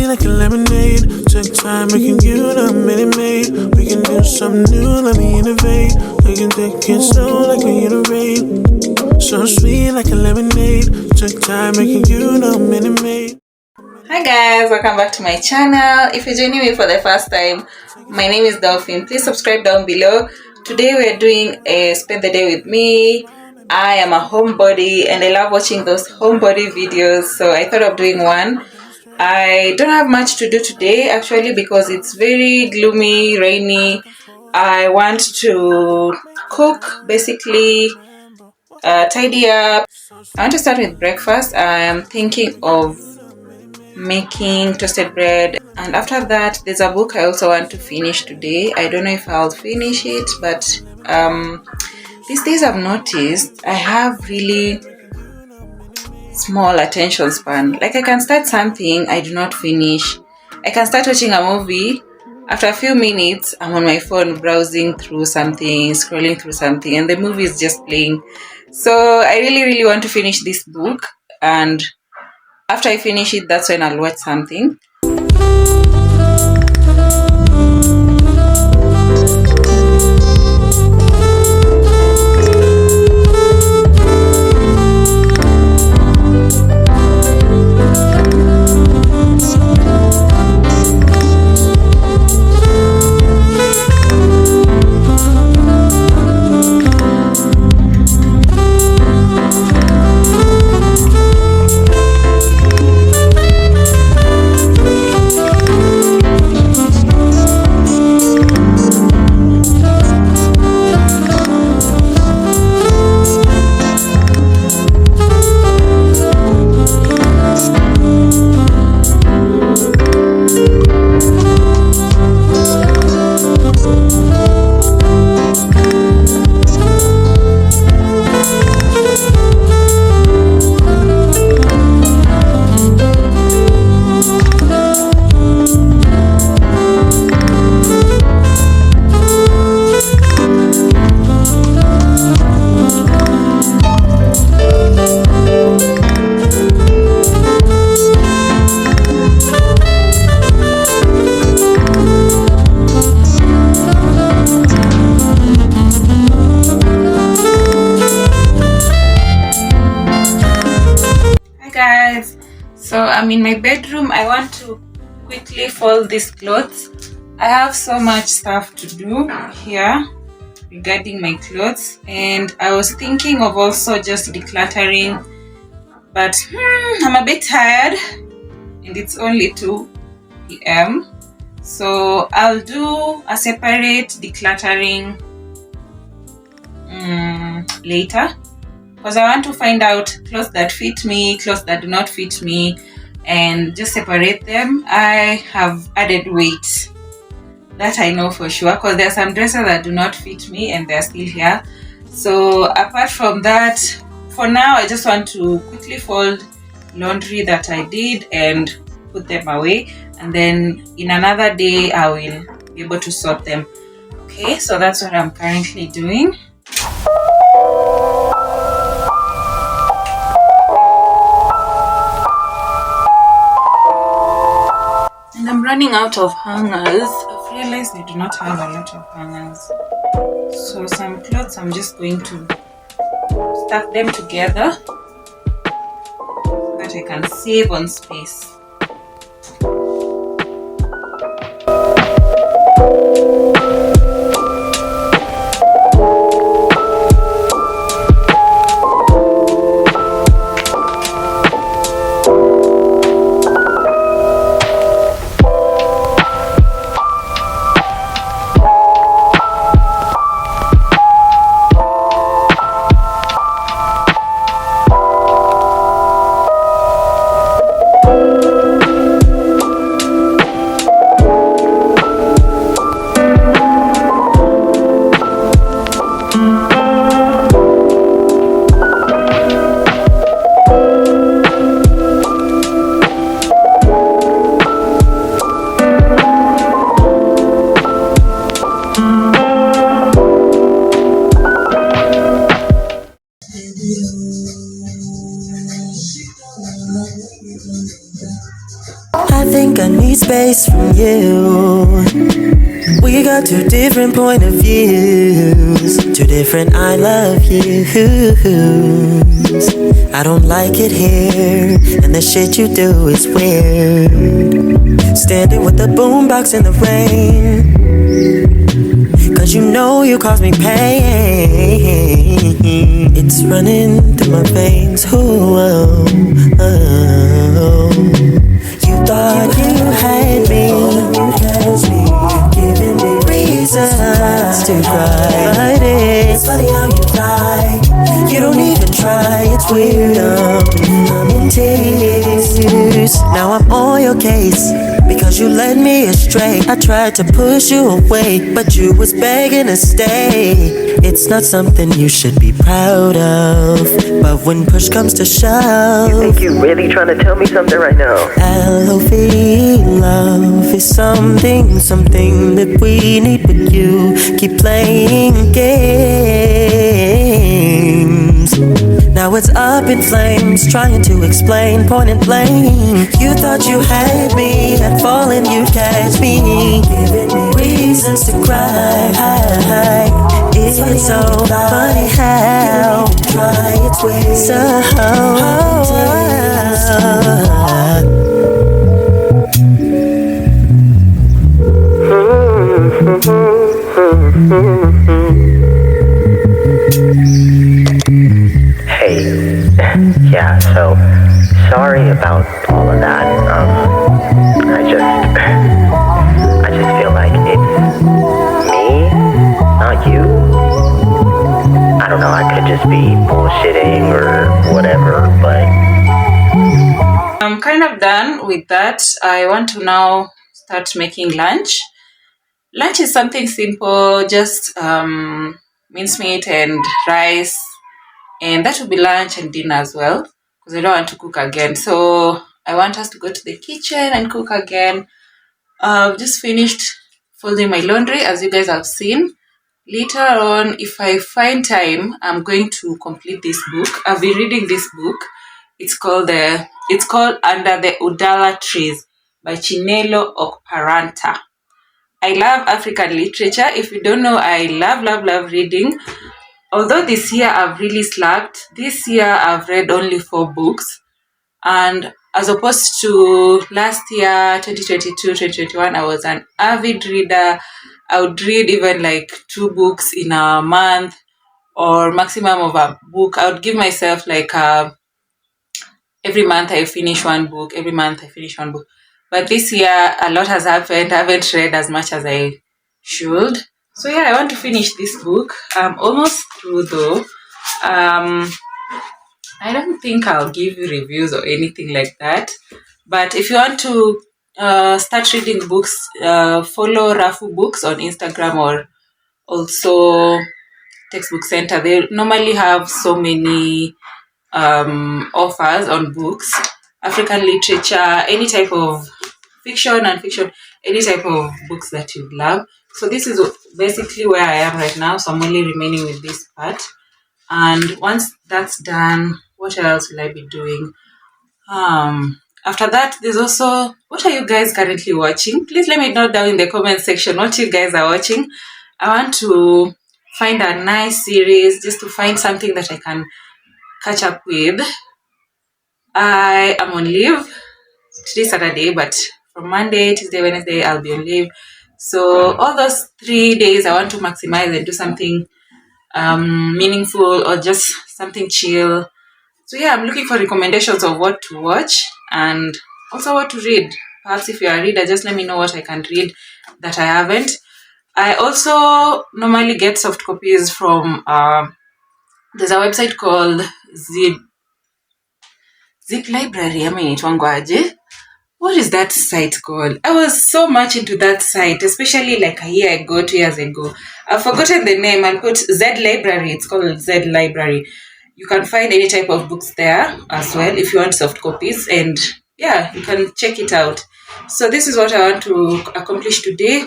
like a lemonade. Took time making you the minute maid. We can do something new, let me innovate. We can take it slow like we in a rain. So sweet like a lemonade. Took time making you the minute maid. Hi guys, welcome back to my channel. If you're joining me for the first time, my name is Dolphin. Please subscribe down below. Today we're doing a spend the day with me. I am a homebody and I love watching those homebody videos, so I thought of doing one. I don't have much to do today actually because it's very gloomy, rainy. I want to cook, basically tidy up. I want to start with breakfast. I am thinking of making toasted bread, and after that there's a book I also want to finish today. I don't know if I'll finish it, but these days I've noticed I have really small attention span. Like I can start something, I do not finish. I can start watching a movie, after a few minutes I'm on my phone browsing through something, scrolling through something, and the movie is just playing. So I really want to finish this book, and after I finish it, that's when I'll watch something. Guys, so I'm in my bedroom. I want to quickly fold these clothes. I have so much stuff to do here regarding my clothes, and I was thinking of also just decluttering, but I'm a bit tired and it's only 2 p.m. so I'll do a separate decluttering later, because I want to find out clothes that fit me, clothes that do not fit me, and just separate them. I have added weight, that I know for sure, because there are some dresses that do not fit me and they're still here. So apart from that, for now I just want to quickly fold laundry that I did and put them away, and then in another day I will be able to sort them. Okay, so that's what I'm currently doing. I'm running out of hangers. I've realized I do not have a lot of hangers. So some clothes I'm just going to stack them together so that I can save on space. like I need space from you. We got two different point of views, two different I love yous. I don't like it here, and the shit you do is weird. Standing with the boombox in the rain, cause you know you cause me pain. It's running through my veins. Oh. You thought you had me, giving me reasons to cry. But it's funny how you lie. You don't even try, it's weird. I'm in tears. Now I'm on your case because you led me astray. I tried to push you away, but you was begging to stay. It's not something you should be proud of, but when push comes to shove, you think you really trying to tell me something right now? L-O-V, love is something that we need, but you keep playing games. Now it's up in flames, trying to explain, point and blank. You thought you had me, had fallen, you'd catch me, giving me reasons to cry. It's so funny how try its way Hey, yeah, so sorry about all of that. I just feel like it's me, not you. I don't know, I could just be bullshitting or whatever, but I'm kind of done with that. I want to now start making lunch. Lunch is something simple, just mincemeat and rice, and that will be lunch and dinner as well, because I don't want to cook again. So I want us to go to the kitchen and cook again. I've just finished folding my laundry, as you guys have seen. Later on, if I find time, I'm going to complete this book. I've been reading this book. It's called Under the Udala Trees by Chinelo Okparanta. I love African literature. If you don't know, I love reading. Although this year I've really slacked. This year I've read only 4 books. And as opposed to last year, 2022, 2021, I was an avid reader. I would read even like 2 books in a month, or maximum of a book. I would give myself like every month I finish 1 book, every month I finish 1 book. But this year a lot has happened. I haven't read as much as I should. So yeah, I want to finish this book. I'm almost through though. I don't think I'll give you reviews or anything like that. But if you want to start reading books, follow Rafu Books on Instagram, or also Textbook Center. They normally have so many offers on books, African literature, any type of fiction and fiction, any type of books that you love. So this is basically where I am right now. So I'm only remaining with this part. And once that's done, what else will I be doing? After that, there's also, what are you guys currently watching? Please let me know down in the comment section what you guys are watching. I want to find a nice series, just to find something that I can catch up with. I am on leave today, Saturday, but from Monday, Tuesday, Wednesday, I'll be on leave. So all those 3 days, I want to maximize and do something meaningful, or just something chill. So yeah, I'm looking for recommendations of what to watch and also what to read. Perhaps if you're a reader, just let me know what I can read that I haven't. I also normally get soft copies from there's a website called Zip Library. What is that site called? I was so much into that site, especially like a year ago, 2 years ago. I've forgotten the name. I'll put Z Library. It's called Z Library. You can find any type of books there as well if you want soft copies. And yeah, you can check it out. So this is what I want to accomplish today.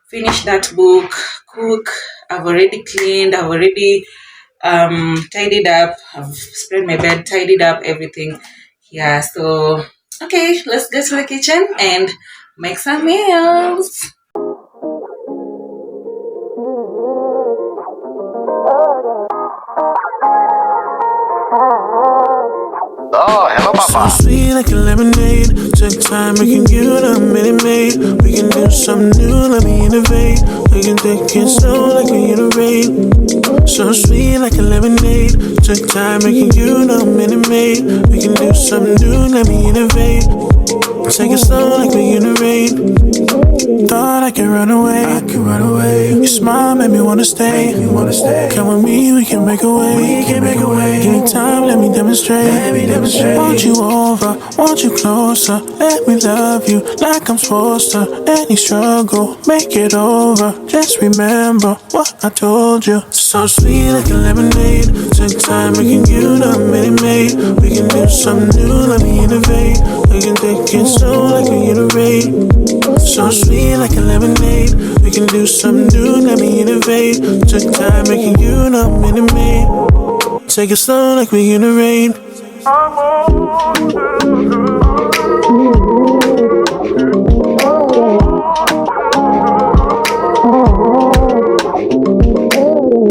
Finish that book, cook. I've already cleaned. I've already tidied up. I've spread my bed, tidied up everything. Yeah, so Okay, let's go to the kitchen and make some meals. Oh, hello, So Papa. sweet like a lemonade. Take time making you the minute maid. We can do something new, let me innovate. We can take it slow like we iterate. So sweet like a lemonade. Take time making you the minute maid. We can do something new, let me innovate. Take it slow like we iterate. Thought I could run away. Your smile made me wanna stay. Come with me, we can make a way. Give me time, let me demonstrate. Want you over, want you closer. Let me love you like I'm supposed to. Any struggle, make it over. Just remember what I told you. So sweet like a lemonade. Take time making you the minute maid. We can do something new, let me innovate. We can take it slow like we iterate. So sweet like a lemonade. We can do something new, let me innovate. Took time making you the minute maid. Take it slow like we iterate.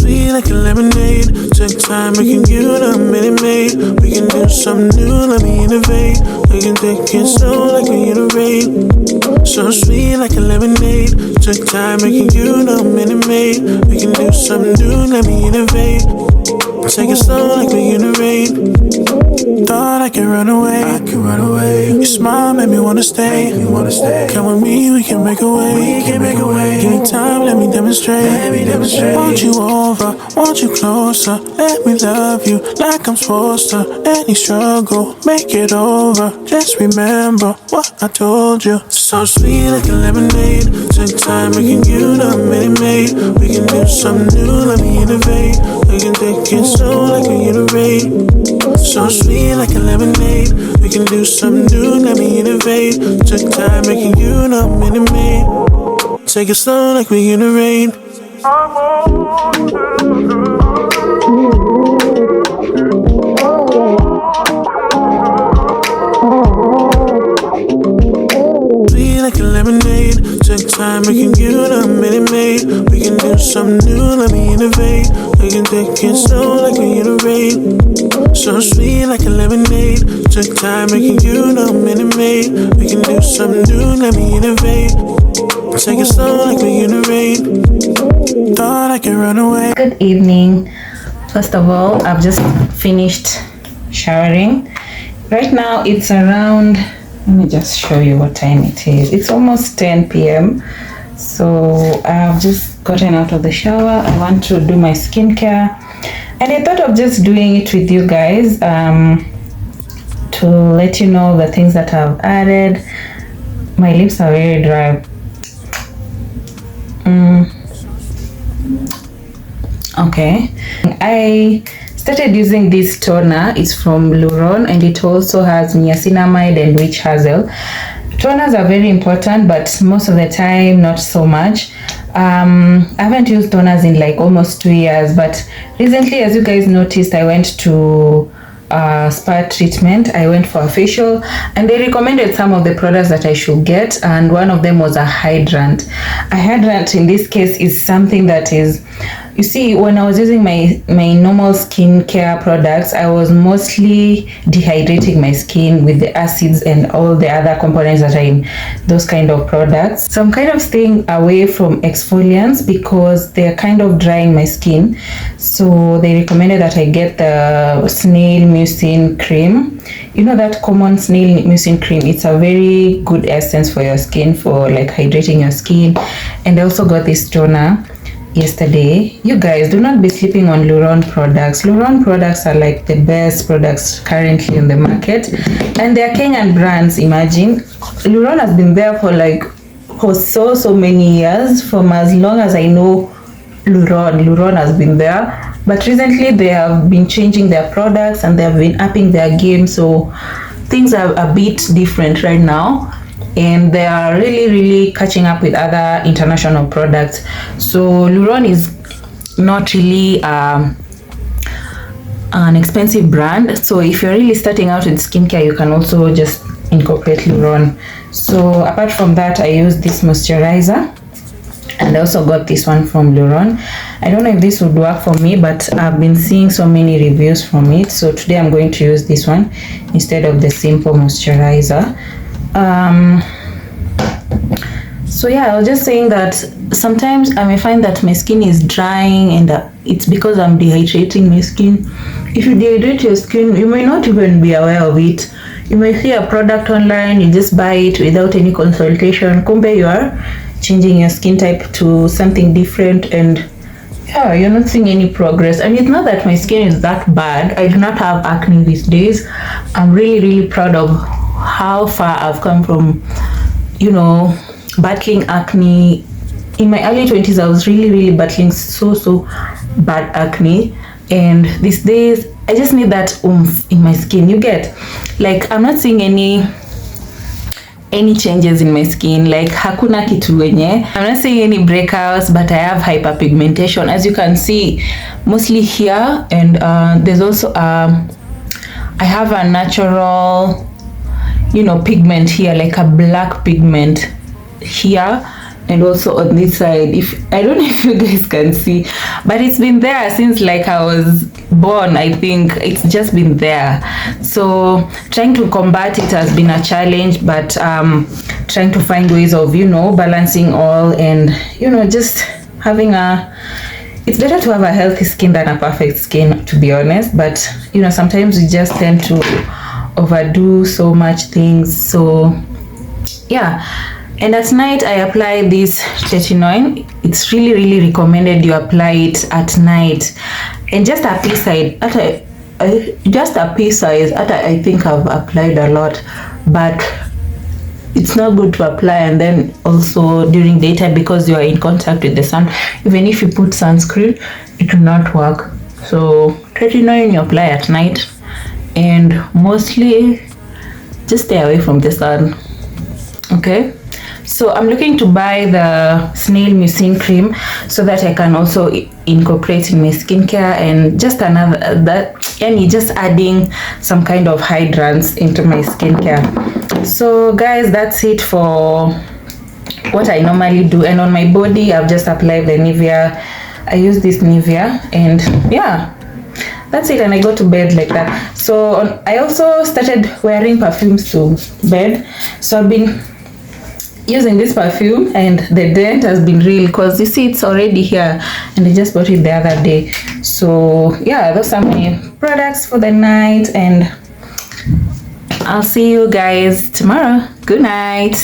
Sweet like a lemonade. Take time making you the minute maid. We can do something new, let me innovate. We can take it slow like we iterate. So sweet like a lemonade. Took time making you the minute maid. We can do something new, let me innovate. Take it slow like we iterate. Thought I could run away. Your smile made me wanna stay. Come with me, we can make a way. Give me time, let me demonstrate. Want you over, want you closer. Let me love you like I'm supposed to. Any struggle, make it over. Just remember what I told you. So sweet like a lemonade. Take time making you the minute maid. We can do something new, let me innovate. We can take it slow like we iterate. So sweet like a lemonade. We can do something new, let me innovate. Took time making you the minute maid. Take it slow like we iterate. Sweet like a lemonade. Take time making you the minute maid. We can do something new, let me innovate. We can take it slow like we iterate. So sweet like a lemonade. Took time making you the minute maid. We can do something new, let me innovate. Take it slow like we iterate. Thought I could run away. Good evening. First of all, I've just finished showering. Right now it's around, let me just show you what time it is. It's almost 10 p.m. So I've just gotten out of the shower. I want to do my skincare. And I thought of just doing it with you guys to let you know the things that I've added. My lips are very dry. Okay, I started using this toner. It's from Luron and it also has niacinamide and witch hazel. Toners are very important, but most of the time not so much. I haven't used toners in like almost 2 years, but recently, as you guys noticed, I went to spa treatment. I went for a facial and they recommended some of the products that I should get, and one of them was a hydrant. A hydrant in this case is something that is, you see, when I was using my normal skincare products, I was mostly dehydrating my skin with the acids and all the other components that are in those kind of products. So I'm kind of staying away from exfoliants because they're kind of drying my skin. So they recommended that I get the snail mucin cream. You know that common snail mucin cream? It's a very good essence for your skin, for like hydrating your skin. And I also got this toner yesterday. You guys, do not be sleeping on Luron products. Luron products are like the best products currently in the market, and they're Kenyan brands. Imagine, Luron has been there for so many years. From as long as I know, Luron has been there, but recently they have been changing their products and they have been upping their game, so things are a bit different right now. And they are really catching up with other international products. So Luron is not really an expensive brand. So if you're really starting out with skincare, you can also just incorporate Luron. So apart from that, I use this moisturizer, and I also got this one from Luron. I don't know if this would work for me, but I've been seeing so many reviews from it, so today I'm going to use this one instead of the simple moisturizer. So yeah, I was just saying that sometimes I may find that my skin is drying, and it's because I'm dehydrating my skin. If you dehydrate your skin, you may not even be aware of it. You may see a product online, you just buy it without any consultation. Kumbe you are changing your skin type to something different, and yeah, you're not seeing any progress. And it's not that my skin is that bad. I do not have acne these days. I'm really proud of how far I've come from, you know, battling acne. In my early 20s, I was really battling so bad acne, and these days I just need that oomph in my skin. You get, like, I'm not seeing any changes in my skin, like hakuna kitu wenye. I'm not seeing any breakouts, but I have hyperpigmentation, as you can see, mostly here, and there's also I have a natural, you know, pigment here, like a black pigment here, and also on this side. If I don't know if you guys can see, but it's been there since like I was born. I think it's just been there, so trying to combat it has been a challenge, but trying to find ways of, you know, balancing all, and, you know, just having it's better to have a healthy skin than a perfect skin, to be honest. But, you know, sometimes we just tend to overdo so much things. So yeah. And at night I apply this tretinoin. It's really recommended you apply it at night, and just a pea size. Just a pea size. I think I've applied a lot, but it's not good to apply and then also during daytime, because you are in contact with the sun. Even if you put sunscreen, it will not work. So tretinoin you apply at night, and mostly just stay away from the sun. Okay. So I'm looking to buy the snail mucin cream so that I can also incorporate in my skincare, and just just adding some kind of hydrants into my skincare. So guys, that's it for what I normally do. And on my body, I've just applied the Nivea. I use this Nivea, and yeah, that's it. And I go to bed like that. So I also started wearing perfumes to bed. So I've been using this perfume, and the dent has been real, because you see it's already here, and I just bought it the other day. So yeah, those are my products for the night, and I'll see you guys tomorrow. Good night.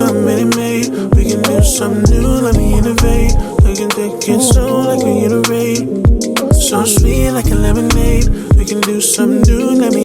I'm ready-made. We can do something new, let me innovate. We can take it slow like we iterate. So sweet like a lemonade. We can do something new, let me